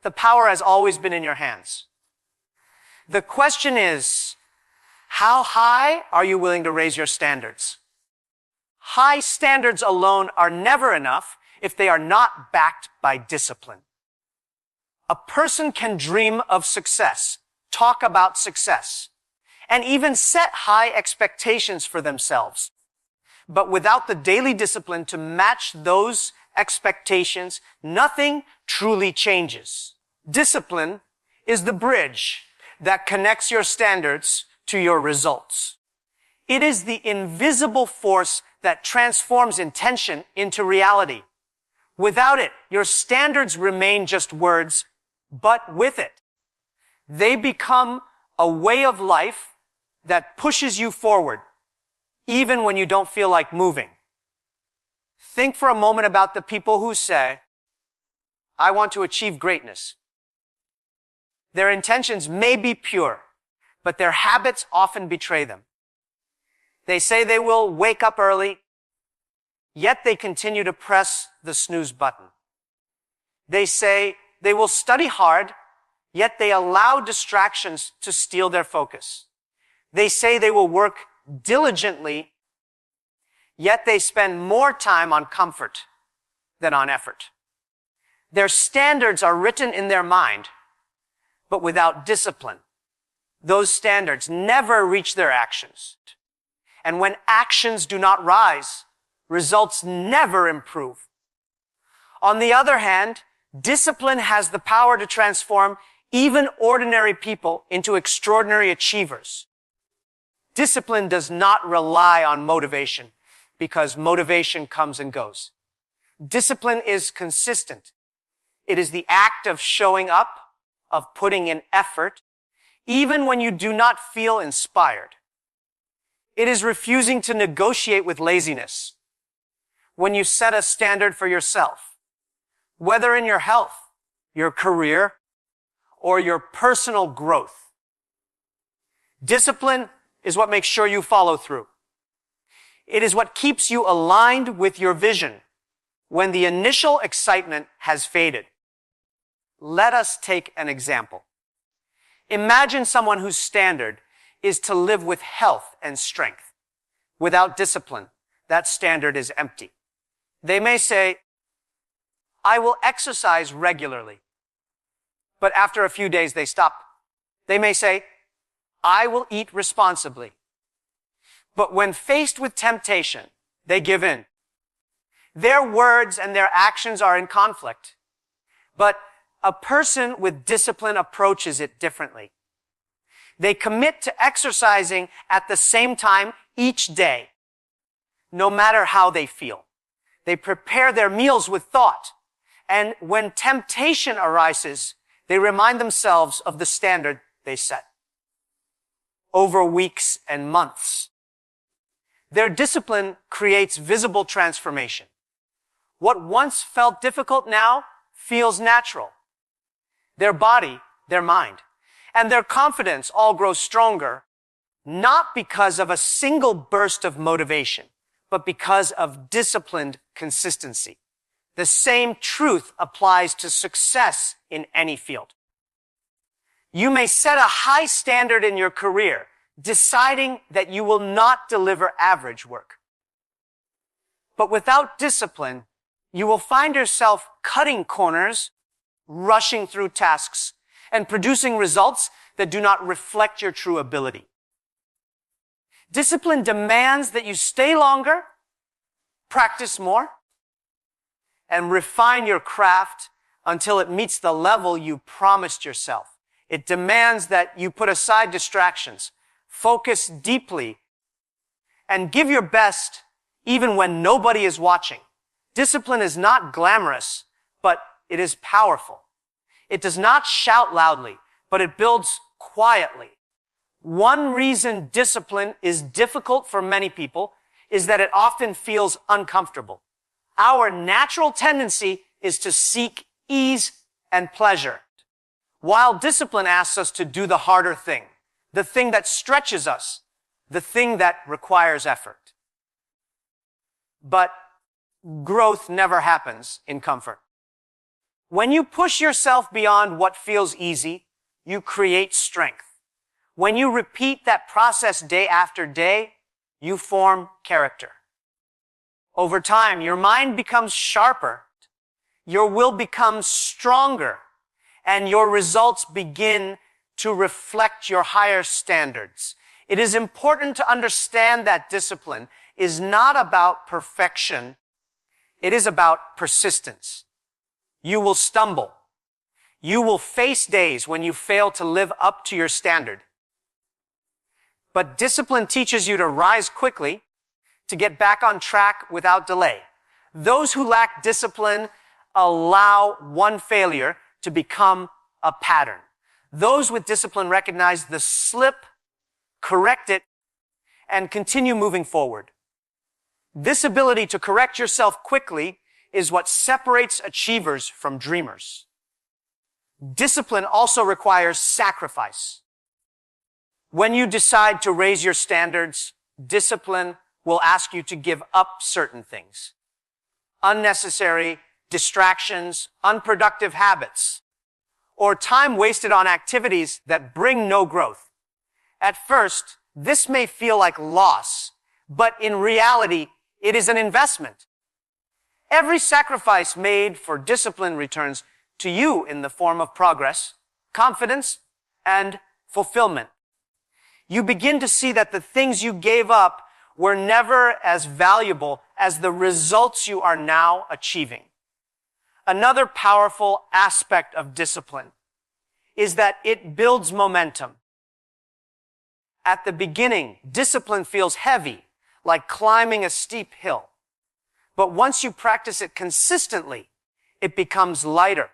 The power has always been in your hands. The question is, how high are you willing to raise your standards? High standards alone are never enough if they are not backed by discipline. A person can dream of success, talk about success, and even set high expectations for themselves. But without the daily discipline to match those expectations, nothing truly changes. Discipline is the bridge that connects your standards to your results. It is the invisible force that transforms intention into reality. Without it, your standards remain just words, but with it, they become a way of life that pushes you forward, even when you don't feel like moving. Think for a moment about the people who say, I want to achieve greatness. Their intentions may be pure, but their habits often betray them. They say they will wake up early, yet they continue to press the snooze button. They say they will study hard, yet they allow distractions to steal their focus. They say they will work diligently, yet they spend more time on comfort than on effort. Their standards are written in their mind, but without discipline, those standards never reach their actions. And when actions do not rise, results never improve. On the other hand, discipline has the power to transform even ordinary people into extraordinary achievers. Discipline does not rely on motivation because motivation comes and goes. Discipline is consistent. It is the act of showing up, of putting in effort, even when you do not feel inspired. It is refusing to negotiate with laziness. When you set a standard for yourself, whether in your health, your career, or your personal growth. Discipline is what makes sure you follow through. It is what keeps you aligned with your vision when the initial excitement has faded. Let us take an example. Imagine someone whose standard is to live with health and strength. Without discipline, that standard is empty. They may say, I will exercise regularly. But after a few days, they stop. They may say, I will eat responsibly. But when faced with temptation, they give in. Their words and their actions are in conflict. But a person with discipline approaches it differently. They commit to exercising at the same time each day, no matter how they feel. They prepare their meals with thought. And when temptation arises, they remind themselves of the standard they set. Over weeks and months, their discipline creates visible transformation. What once felt difficult now feels natural. Their body, their mind, and their confidence all grow stronger, not because of a single burst of motivation, but because of disciplined consistency. The same truth applies to success in any field. You may set a high standard in your career, deciding that you will not deliver average work. But without discipline, you will find yourself cutting corners, rushing through tasks, and producing results that do not reflect your true ability. Discipline demands that you stay longer, practice more, and refine your craft until it meets the level you promised yourself. It demands that you put aside distractions, focus deeply, and give your best even when nobody is watching. Discipline is not glamorous, but it is powerful. It does not shout loudly, but it builds quietly. One reason discipline is difficult for many people is that it often feels uncomfortable. Our natural tendency is to seek ease and pleasure, while discipline asks us to do the harder thing, the thing that stretches us, the thing that requires effort. But growth never happens in comfort. When you push yourself beyond what feels easy, you create strength. When you repeat that process day after day, you form character. Over time, your mind becomes sharper, your will becomes stronger, and your results begin to reflect your higher standards. It is important to understand that discipline is not about perfection. It is about persistence. You will stumble. You will face days when you fail to live up to your standard. But discipline teaches you to rise quickly, to get back on track without delay. Those who lack discipline allow one failure to become a pattern. Those with discipline recognize the slip, correct it, and continue moving forward. This ability to correct yourself quickly is what separates achievers from dreamers. Discipline also requires sacrifice. When you decide to raise your standards, discipline will ask you to give up certain things. Unnecessary distractions, unproductive habits, or time wasted on activities that bring no growth. At first, this may feel like loss, but in reality, it is an investment. Every sacrifice made for discipline returns to you in the form of progress, confidence, and fulfillment. You begin to see that the things you gave up were never as valuable as the results you are now achieving. Another powerful aspect of discipline is that it builds momentum. At the beginning, discipline feels heavy, like climbing a steep hill. But once you practice it consistently, it becomes lighter,